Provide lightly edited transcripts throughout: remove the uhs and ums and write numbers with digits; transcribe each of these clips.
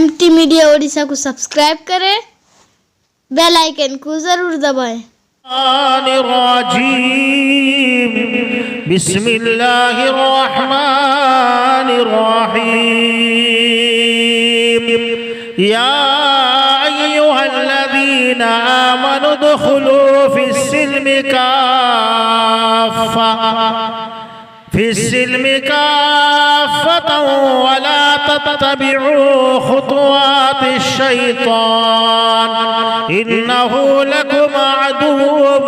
MT media Odisha को subscribe करें, bell icon को जरूर दबाएं। बिस्मिल्लाहिर्रहमानिर्रहीम। या अय्युहल्लज़ीना आमनु दुखुलू फिस्सिल्मि काफ़्फ़तन वला तत्तबिऊ खुतुवातिश्शैतान इन्नहु लकुम अदुव्वुम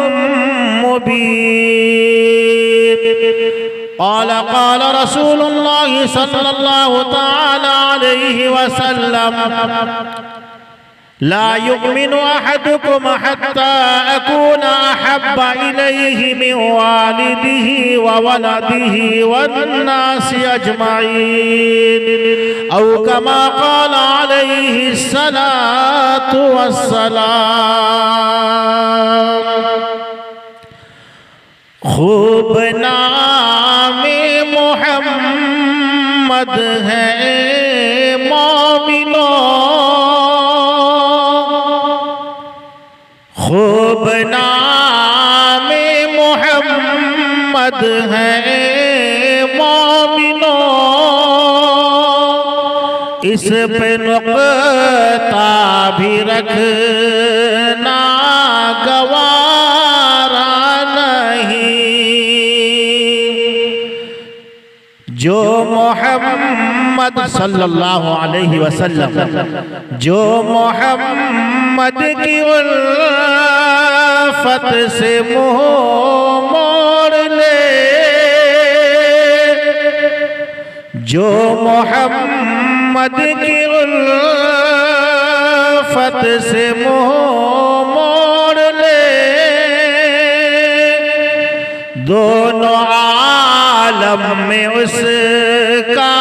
मुबीन। क़ाल रसूलुल्लाह सल्लल्लाहु तआला अलैहि वसल्लम ला युमिनु अहदुकुम हत्ता अकूना अहब्बा इलैहि मिन वालिदिही व वलदिही वन्नासि अजमईन औ कमा क़ाल अलैहि सलातु वस्सलाम। खूब नामे मोहम्मद है मोमिनो, खूब नामे मोहम्मद है मोमिनो, इस पे नुक्ता भी रखना गवारा नहीं। जो मोहम्मद सल्लल्लाहु अलैहि वसल्लम जो मोहम्मद की उल्फत से मुँह मोड़ ले, जो मोहम्मद की उल्फत से मुँह मोड़ ले, दोनों आलम में उसका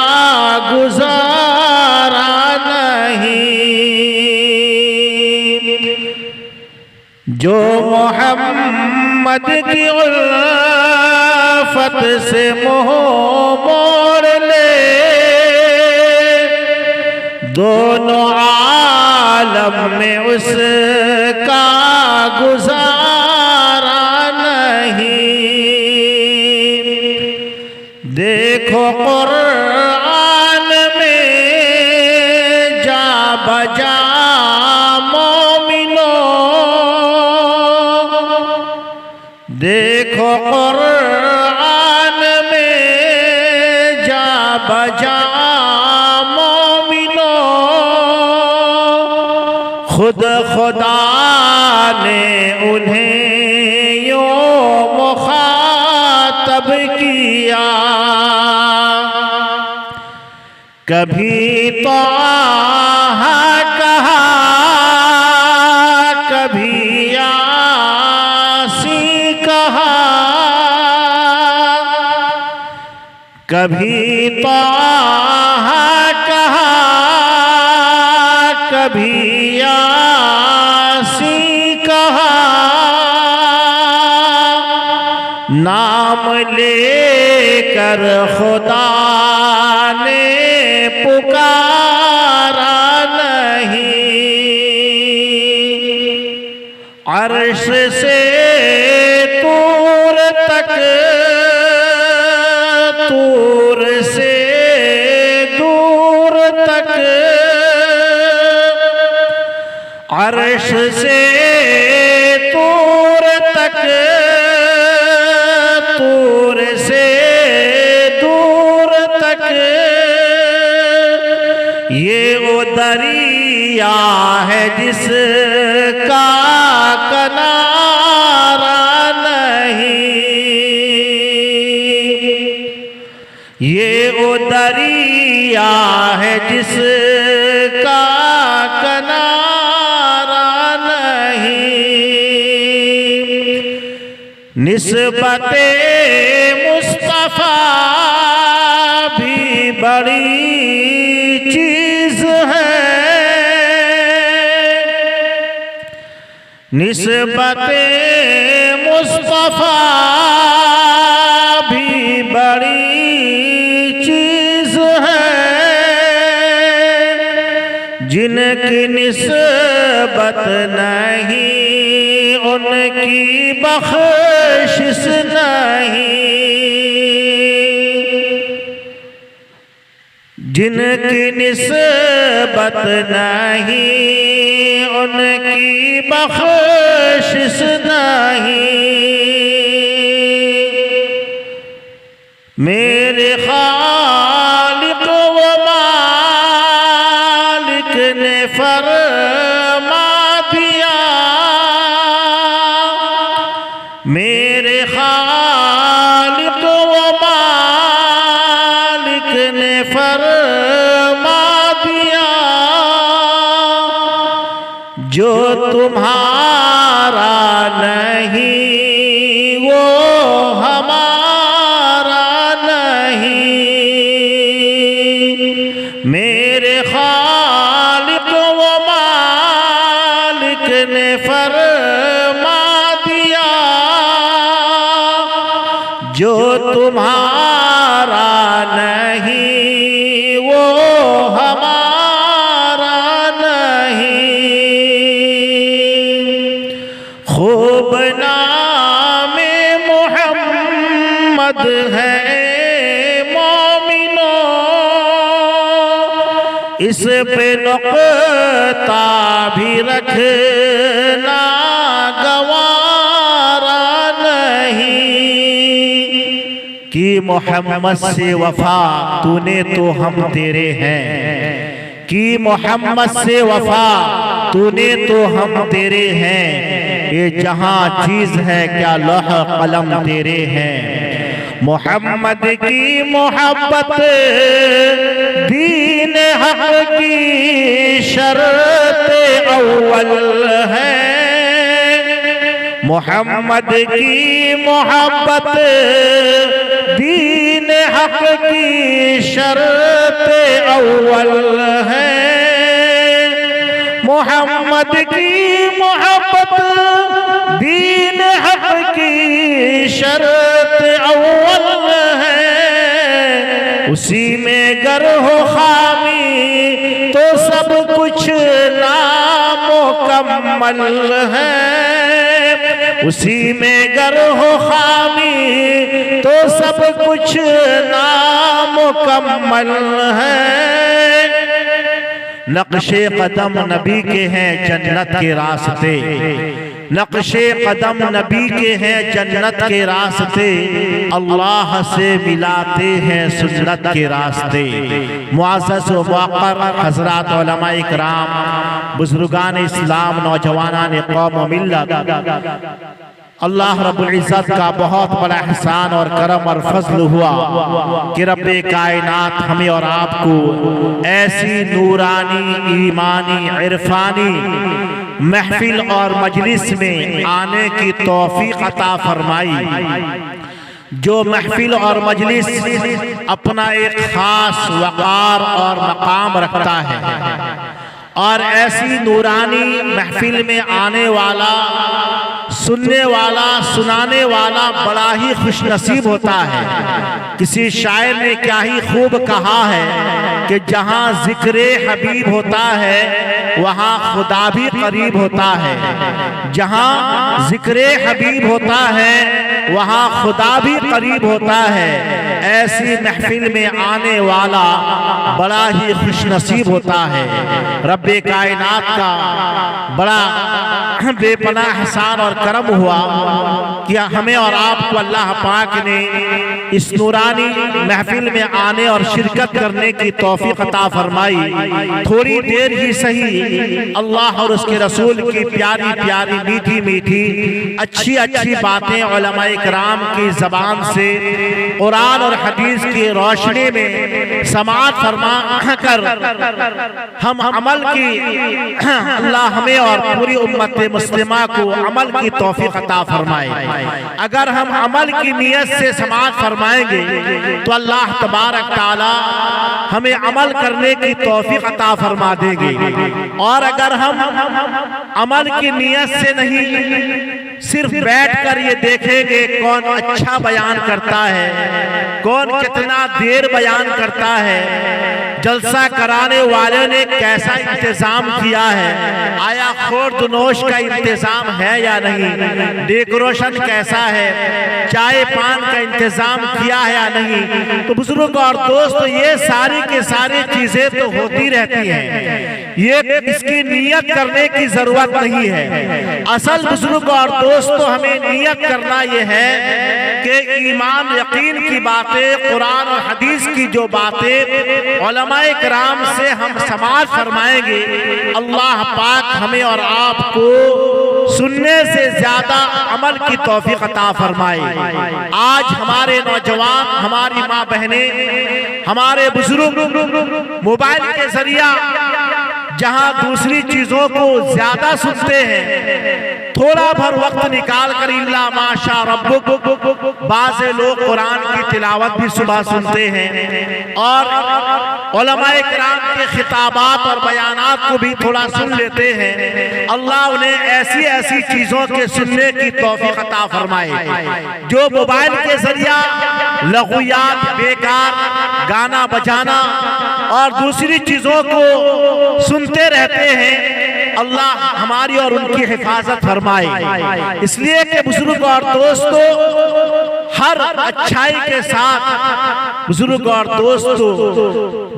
गुजारा नहीं। जो मोहम्मद की उल्फत से मुँह मोड़ ले, दोनों आलम में उसका गुजारा नहीं। देखो कुरान में जा बजा मोमिनो, देखो कुरान में जा बजा मोमिनो, खुद खुदा ने उन्हें यूं मुखातब किया। कभी ताहा कहा, कभी यासीन कहा, कभी ताहा कहा, कभी यासीन कहा, नाम लेकर खुदा ने पुकारा नहीं। अर्श से तूर तक, तूर से दूर तक, अर्श से तूर तक, तूर से दूर तक, ये वो दरिया है जिसका किनारा नहीं। ये वो दरिया है जिसका किनारा नहीं। निस्बते मुस्तफा भी बड़ी चीज है, निस्बते मुस्तफा भी बड़ी चीज है। जिनकी निस्बत नहीं उनकी बख्शिश नहीं, जिनकी निस्बत नहीं उनकी बख्शिश नहीं। मेरे खालिक व मालिक ने फरमा दिया, मेरे खालिक व मालिक ने फरमा दिया, जो तुम्हारा नहीं वो हमारा नहीं। मेरे खालिक व मालिक ने फरमा दिया, जो तुम्हारा नहीं वो हमारा नहीं। खूब नामे मोहम्मद है मोमिनो, इस पे नुक्ता भी रखना गवारा नहीं। कि मोहम्मद से वफा तूने तो हम तेरे हैं, कि मोहम्मद से वफा तूने तो हम तेरे हैं। ये जहां चीज है क्या लौह कलम तेरे हैं। मोहम्मद की मोहब्बत दीन हक की शर्त अव्वल है। मोहम्मद की मोहब्बत दीन हक की शर्त अव्वल है। मोहम्मद की मोहब्बत दीन हक की शर्त अव्वल है। उसी में गर हो खामी तो सब कुछ नामुकम्मल है। उसी में गर हो खामी तो सब कुछ नामुकम्मल है। नक्शे कदम नबी के हैं जन्नत के रास्ते, नक्शे कदम नबी के हैं जन्नत के रास्ते। अल्लाह से मिलाते हैं सुन्नत के रास्ते। मुअज़्ज़ज़ व मुअक़्क़र हज़रात उलमा इकराम, बुज़ुर्गान इस्लाम, नौजवानान कौम व मिल्लत, अल्लाह रब्बुल इज़्ज़त का बहुत बड़ा एहसान और करम और फज़ल हुआ कि रब्बे कायनात हमें और आपको ऐसी नूरानी, ईमानी, इरफानी महफिल और मजलिस में आने की तौफीक अता फरमाई। जो महफिल और मजलिस अपना एक खास वक़ार और मकाम रखता है और ऐसी नूरानी महफिल में आने वाला, सुनने वाला, सुनाने वाला बड़ा ही खुशनसीब होता है। किसी शायर ने क्या ही खूब कहा है कि जहाँ जिक्रे हबीब होता है वहाँ खुदा भी करीब होता है। जहाँ जिक्रे हबीब होता है वहाँ खुदा भी करीब होता है। ऐसी महफिल में आने वाला बड़ा ही खुशनसीब होता है। रब्बे कायनात का बड़ा बेपनाह एहसान और करम हुआ कि हमें और आपको अल्लाह पाक ने इस नूरानी महफिल में आने और शिरकत करने की तौफीक अता फरमाई। थोड़ी देर ही सही अल्लाह और उसके रसूल की प्यारी प्यारी, मीठी मीठी, अच्छी अच्छी बातें उलमा इकराम की ज़बान से कुरान और हदीस की रोशनी में समाअत फरमा कर हम अमल की, अल्लाह हमें और पूरी उम्मत मुस्लिमा को अमल की तौफीक अता फरमाए। अगर हम अमल की नीयत से समाअत फरमाएंगे तो अल्लाह तबारक ताला हमें अमल करने की तौफीक अता फरमा देंगे। और अगर हम अमल की नीयत से नहीं सिर्फ बैठकर ये देखेंगे कौन अच्छा बयान करता है, कौन कितना देर बयान करता है, जलसा कराने वाले ने कैसा इंतजाम किया है, आया खुर्द-नोश का इंतजाम है या नहीं, डेकोरेशन कैसा है, चाय पान का इंतजाम किया है या नहीं। तो बुजुर्ग और दोस्त, ये सारी की सारी चीजें तो होती रहती हैं, ये इसकी नियत करने की जरूरत नहीं है। असल बुजुर्ग और दोस्तों, हमें नियत करना ये है कि ईमान यकीन की बातें, कुरान और हदीस की जो बातें उलमाए किराम से हम समाज फरमाएंगे, अल्लाह पाक हमें और आपको सुनने से ज्यादा अमल की तौफीक अता फरमाए। आज हमारे नौजवान, हमारी माँ बहनें, हमारे बुजुर्ग मोबाइल के जरिया जहां दूसरी चीजों को ज्यादा सुनते हैं, थोड़ा भर वक्त निकाल कर इल्ला माशा रब्बुक बाज़ लोग कुरान की तिलावत भी सुबह सुनते हैं और उलमाए किराम के खिताबात और बयानात को भी थोड़ा सुन लेते हैं। अल्लाह उन्हें ऐसी ऐसी चीजों के सुनने की तौफीक अता फरमाए जो मोबाइल के जरिया लग़ुयात, बेकार गाना बजाना और दूसरी चीजों को सुनते रहते हैं। अल्लाह हमारी और उनकी हिफाजत फरमाए। इसलिए कि बुजुर्ग और दोस्तों, हर अच्छाई के साथ बुजुर्ग और दोस्तों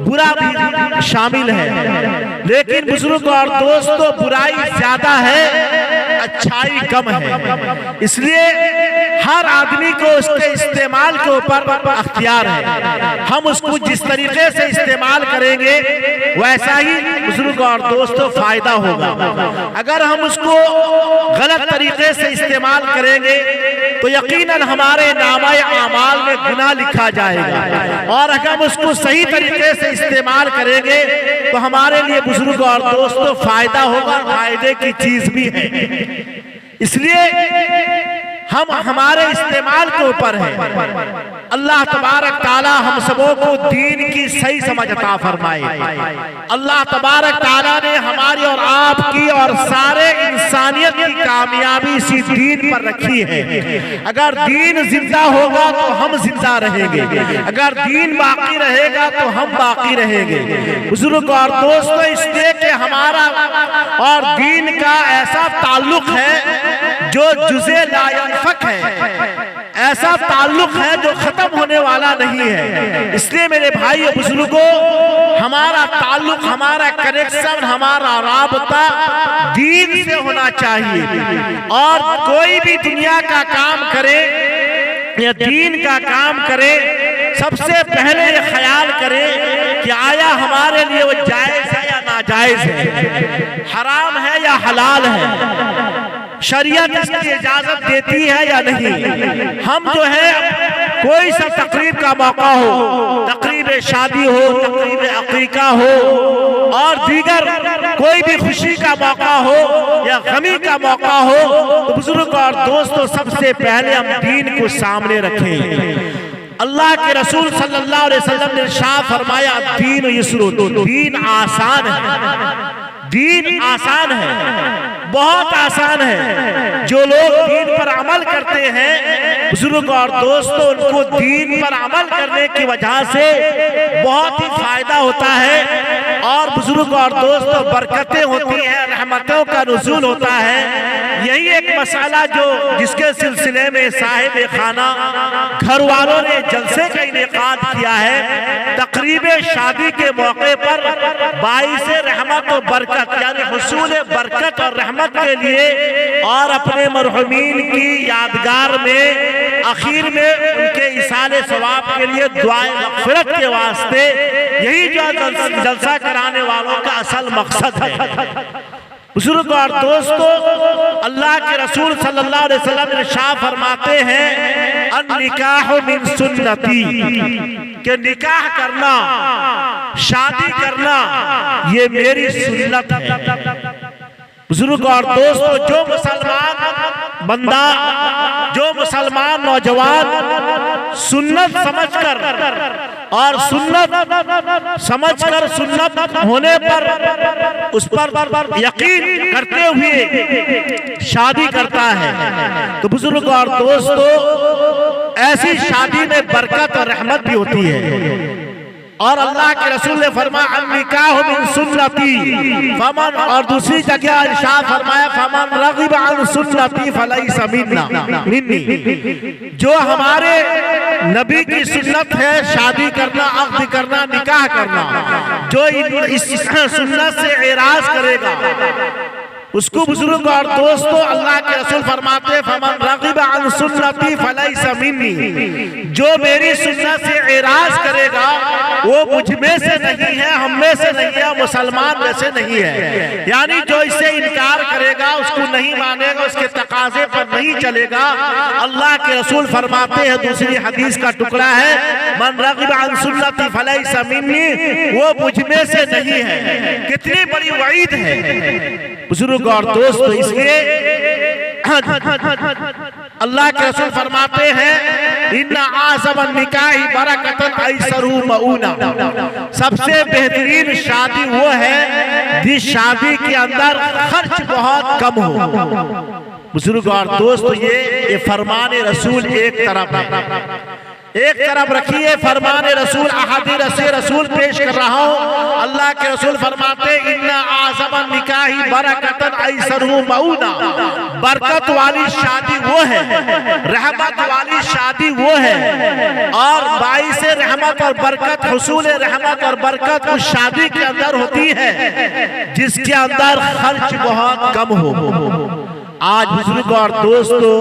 बुरा भी शामिल है, लेकिन बुजुर्ग और दोस्तों बुराई ज्यादा है, अच्छाई कम है। इसलिए हर आदमी को उसके इस्तेमाल के ऊपर अख्तियार है। हम उसको जिस तरीके से इस्तेमाल करेंगे वैसा ही बुजुर्ग और दोस्तों फायदा होगा। अगर हम उसको गलत तरीके से इस्तेमाल करेंगे तो यकीनन हमारे नामाए आमाल में गुनाह लिखा जाएगा, और अगर हम उसको सही तरीके से इस्तेमाल करेंगे तो हमारे लिए बुजुर्ग और दोस्तों फायदा होगा, फायदे की चीज भी है। इसलिए हम हमारे इस्तेमाल के ऊपर है। अल्लाह तबारक ताला हम सबों को दीन की सही समझ अता फरमाए। अल्लाह तबारक ताला ने हमारी और आपकी और सारे इंसानियत की कामयाबी इसी दीन पर रखी है। अगर दीन जिंदा होगा तो हम जिंदा रहेंगे, अगर दीन बाकी रहेगा तो हम बाकी रहेंगे। बुजुर्ग और दोस्तों, इसलिए कि हमारा और दीन का ऐसा ताल्लुक है जो जुज़े ला यनफ़क है, ऐसा ताल्लुक है जो खत्म होने वाला नहीं है। इसलिए मेरे भाई और बुजुर्गों, हमारा ताल्लुक, हमारा कनेक्शन, हमारा राबता दीन से होना चाहिए। और कोई भी दुनिया का काम करे या दीन का काम करे, सबसे पहले ये ख्याल करे कि आया हमारे लिए वो जायज है या नाजायज है, हराम है या हलाल है, शरीयत इसकी इजाजत देती है या नहीं। हम जो है कोई सा तकरीब का मौका हो, तकरीब शादी हो, तकरीब अकीका हो और दीगर कोई भी खुशी का मौका हो या गमी का मौका हो, तो बुजुर्ग और दोस्तों सबसे पहले हम दीन को सामने रखें। अल्लाह के रसूल सल्लल्लाहु अलैहि वसल्लम ने इरशाद फरमाया, दीन युस्रुन, दीन आसान है, दीन आसान है, बहुत आसान है। जो लोग दीन पर अमल करते हैं बुजुर्ग और दोस्तों, उनको दीन पर अमल करने की वजह से बहुत ही फायदा होता है और बुजुर्ग और दोस्तों बरकतें होती हैं, रहमतों का नुज़ूल होता है। यही एक मसाला जो जिसके सिलसिले में साहिब खाना घर वालों ने जलसे का इनेकाद किया है। तकरीब शादी के मौके पर बाइस रहमत और बरकत यानी हुसूल बरकत और रहमत के लिए और अपने मरहुमीन की यादगार में आखिर में उनके इसाले सवाब के लिए दुआए मग़फ़िरत के वास्ते, यही जो जलसा कराने वालों का असल मकसद है। बुजुर्ग और दोस्तों, अल्लाह के रसूल सल्लल्लाहु अलैहि वसल्लम ने इरशाद फरमाते हैं, अन-निकाहु मिन सुन्नती, कि निकाह करना, शादी करना ये मेरी सुन्नत है। बुजुर्ग और दोस्तों, जो मुसलमान बंदा, जो मुसलमान नौजवान सुन्नत समझकर और सुन्नत होने पर उस पर यकीन करते हुए शादी करता है, तो बुजुर्ग और दोस्तों, ऐसी शादी में बरकत और रहमत भी होती है। और अल्लाह के रसूल ने फरमाया निकाह मिन सुन्नती फमन, और दूसरी जगह इरशाद फरमाया फमन रगिबा अन सुन्नती फलैसा मिन्नी। जो हमारे नबी की सुन्नत है, शादी करना, अक़्द करना, निकाह करना, जो इस सुन्नत से एराज करेगा उसको बुजुर्ग और दोस्तों अल्लाह के रसूल फरमाते हैं फमन रगिबा अन सुन्नती फलैसा मिन्नी। जो मेरी सुन्नत से एराज करेगा वो मुझ में से नहीं है, हम में से नहीं है, मुसलमान में से नहीं है। यानी जो इससे इनकार करेगा, उसको नहीं मानेगा, उसके तकाजे पर नहीं चलेगा, अल्लाह के रसूल फरमाते हैं, दूसरी हदीस का टुकड़ा है, मन रगिबा अन सुन्नती फलैसा मिन्नी, वो मुझ में से नहीं है। कितनी बड़ी वईद है बुजुर्ग और दोस्तों। इसलिए अल्लाह के रसूल फरमाते हैं इन्ना आज़मन निकाही बरकतन ऐसरू मऊना। सबसे बेहतरीन शादी वो है जिस शादी के अंदर खर्च बहुत कम हो। बुजुर्ग और दोस्तों, ये फरमान रसूल एक तरफ है, एक तरफ रखिए फरमान रसूल, अहादीस रसूल पेश कर रहा हूँ। अल्लाह के रसूल फरमाते इन्ना आज़मन निकाही बरकतन ऐसरू मऊना। बरकत वाली शादी वो है, रहमत वाली शादी वो है, और बाइस रहमत और बरकत, हुसूल रहमत और बरकत उस शादी के अंदर होती है जिसके अंदर खर्च बहुत कम हो। आज बुजुर्ग और दोस्तों,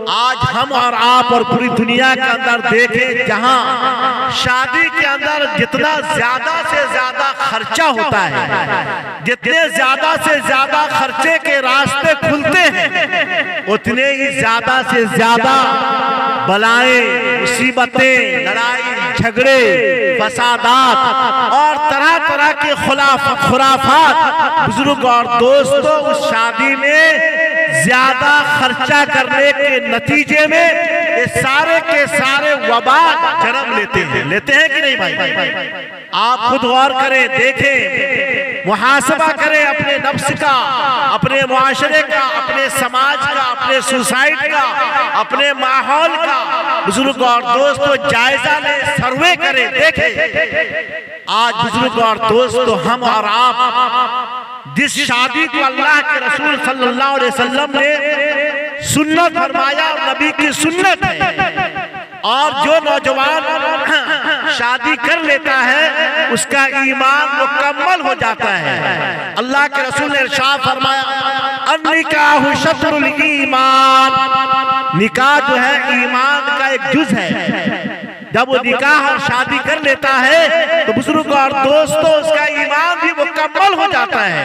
आज हम और आप और पूरी दुनिया के अंदर देखें, जहां शादी के अंदर जितना ज्यादा से ज्यादा खर्चा होता है, जितने ज्यादा से ज्यादा खर्चे के रास्ते खुलते हैं, उतने ही ज्यादा से ज्यादा बलाएं, मुसीबतें, लड़ाई झगड़े, फसादात और तरह तरह के खुराफात बुजुर्ग और दोस्तों उस शादी में ज्यादा खर्चा करने के नतीजे में ये सारे के सारे वबा जन्म लेते हैं कि नहीं भाई? आप खुद गौर करें, देखें, मुहासबा करें अपने नफ्स का, अपने मुआशरे का, अपने समाज का, अपने सोसाइटी का, अपने माहौल का। बुजुर्ग और दोस्तों जायजा लें, सर्वे करें, देखें। आज बुजुर्ग और दोस्तों हम और आप जिस शादी को अल्लाह के रसूल सल्लल्लाहु अलैहि वसल्लम ने सुन्नत फरमाया, नबी की सुन्नत है, और जो नौजवान शादी कर लेता है उसका ईमान मुकम्मल हो जाता है। अल्लाह के रसूल ने इरशाद फरमाया अन्निकाहु शत्रुल ईमान। निकाह जो है ईमान का एक जुज है। जब वो निकाह और शादी कर लेता है तो बुजुर्ग और दोस्तों उसका ईमान भी मुकम्मल हो जाता है।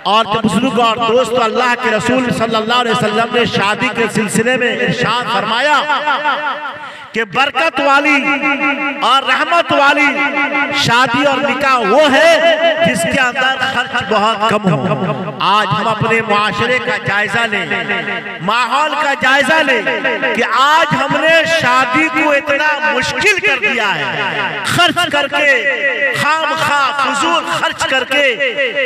और जब बुजुर्ग और दोस्तों अल्लाह के रसूल सल्लल्लाहु अलैहि वसल्लम ने शादी के सिलसिले में इरशाद फरमाया कि बरकत वाली और रहमत वाली शादी और निकाह वो है जिसके अंदर खर्च बहुत कम हो। आज हम अपने मुआशरे का जायजा लें, माहौल का जायजा लें कि आज हमने शादी को इतना मुश्किल कर दिया है, खर्च करके, खामखा फजूल खर्च करके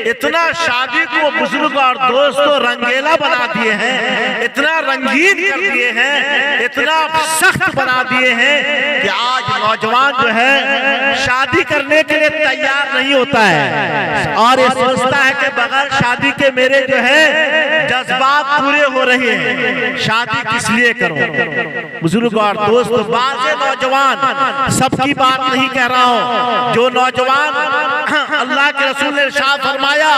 इतना शादी को बुजुर्ग और दोस्तों रंगीला बना दिए हैं, इतना रंगीन कर दिए हैं, इतना सख्त बना दिए हैं कि आज नौजवान जो है शादी करने के लिए तैयार नहीं होता है और ये सोचता है कि बगैर शादी के मेरे जो है जज्बात पूरे हो रहे हैं, शादी किस लिए करो। बुजुर्ग और दोस्तों बाज़ नौजवान, सबकी बात नहीं कह रहा हूं, जो नौजवान अल्लाह के रसूल ने इरशाद फरमाया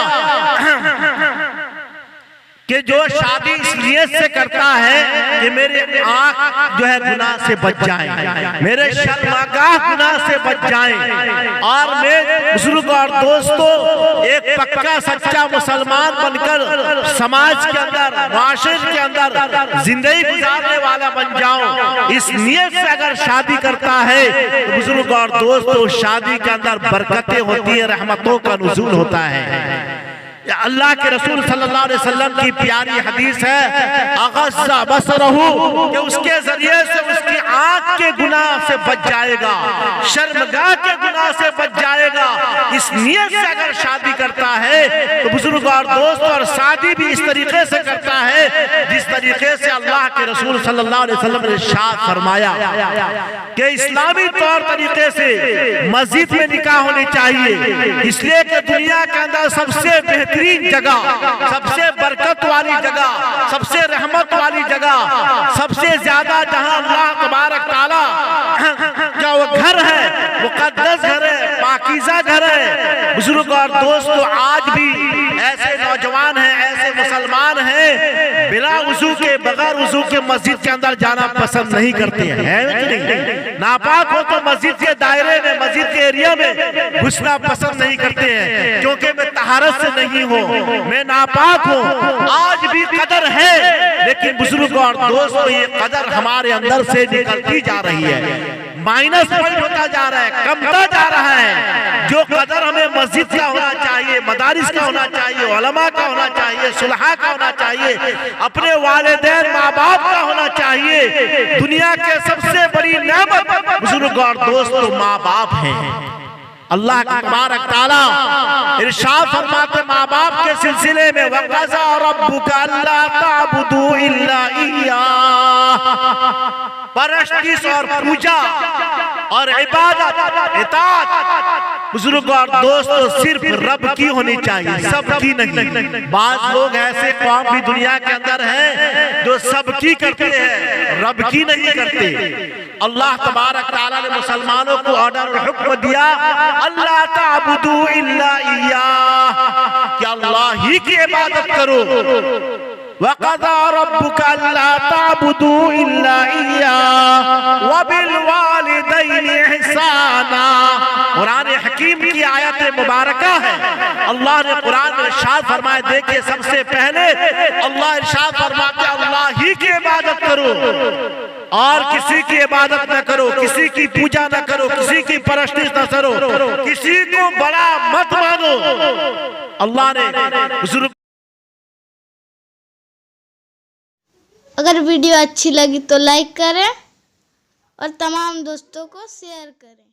कि जो शादी इस नियत से करता है कि मेरे आँख जो है गुनाह से बच जाएं, मेरे शर्मागाह गुनाह से बच जाएं, और मैं बुजुर्ग और दोस्तों एक पक्का सच्चा मुसलमान बनकर समाज के अंदर, माशरे के अंदर जिंदगी गुजारने वाला बन जाऊं, इस नियत से अगर शादी करता है तो बुजुर्ग और दोस्तों शादी के अंदर बरकतें होती है, रहमतों का नुज़ूल होता है। अल्लाह के रसूल सल्लल्लाहु अलैहि वसल्लम की प्यारी हदीस है, अगस्सा बसरहू, कि उसके जरिए से उसकी आंख के गुनाह से बच जाएगा, शर्मगाह के गुनाह से बच जाएगा। इस नियत से अगर शादी करता है तो बुजुर्ग और दोस्त, और शादी भी इस तरीके से करता है जिस तरीके से अल्लाह के रसूल सल्लल्लाहु अलैहि वसल्लम ने इरशाद फरमाया कि इस्लामी तौर तरीके से मस्जिद में निकाह होनी चाहिए, इसलिए कि दुनिया के अंदर सबसे बेहतरीन जगह, सबसे बरकत वाली जगह, सबसे रहमत वाली जगह, सबसे ज्यादा जहां अल्लाह तबारक ताला का वो घर है, मुकद्दस घर है, पाकीज़ा घर है। बुजुर्ग और दोस्तों, आज भी ऐसे नौजवान हैं, ऐसे मुसलमान हैं, बिना वजू के, बगैर वजू के मस्जिद के अंदर जाना पसंद नहीं करते हैं, है कि नहीं? नापाक हो तो मस्जिद के दायरे में, मस्जिद के एरिया में घुसना पसंद नहीं करते हैं, क्योंकि मैं तहारत से नहीं हूँ, मैं नापाक हूँ। आज भी कदर है, लेकिन बुजुर्ग और दोस्तों, ये कदर हमारे अंदर से निकलती जा रही है, माइनस पॉइंट होता जा रहा है, कमता जा रहा है। जो कदर हमें मस्जिद का होना चाहिए, मदारिस का होना चाहिए, उलमा का होना चाहिए, सुलहा का होना चाहिए, अपने वालिदैन माँ बाप का होना चाहिए। दुनिया के सबसे बड़ी नेमत बुजुर्ग और दोस्तों माँ बाप हैं। अल्लाह तबारक ताला इरशाद फरमाते माँ बाप के सिलसिले में, वक़ज़ा रब्बुका अल्ला ताबुदू इल्ला इय्याह, परस्तिश और पूजा और इबादत, इताअत बुजुर्ग और दोस्तों सिर्फ रब की होनी चाहिए, सबकी नहीं। बाज लोग ऐसे कौम भी दुनिया के अंदर हैं जो सबकी करते हैं, रब की नहीं करते। अल्लाह तबारक ताला ने मुसलमानों को ऑर्डर और हुक्म दिया, अल्लाह ताबुदू इल्ला इय्याह, कि अल्लाह ही की इबादत करो। वक़ज़ा रब्बुका अल्ला ताबुदू इल्ला इय्याह व बिल वालिदैनि इहसाना। कुरान हकीम की आयत मुबारका है। अल्लाह ने कुरान में इरशाद फरमाया, देखिए सबसे पहले अल्लाह इरशाद फरमाते अल्लाह ही की इबादत करो और किसी की इबादत न करो, किसी की पूजा न करो, किसी की परस्तिश न करो, किसी को बड़ा मत मानो। अल्लाह ने बुजुर्ग। अगर वीडियो अच्छी लगी तो लाइक करें और तमाम दोस्तों को शेयर करें।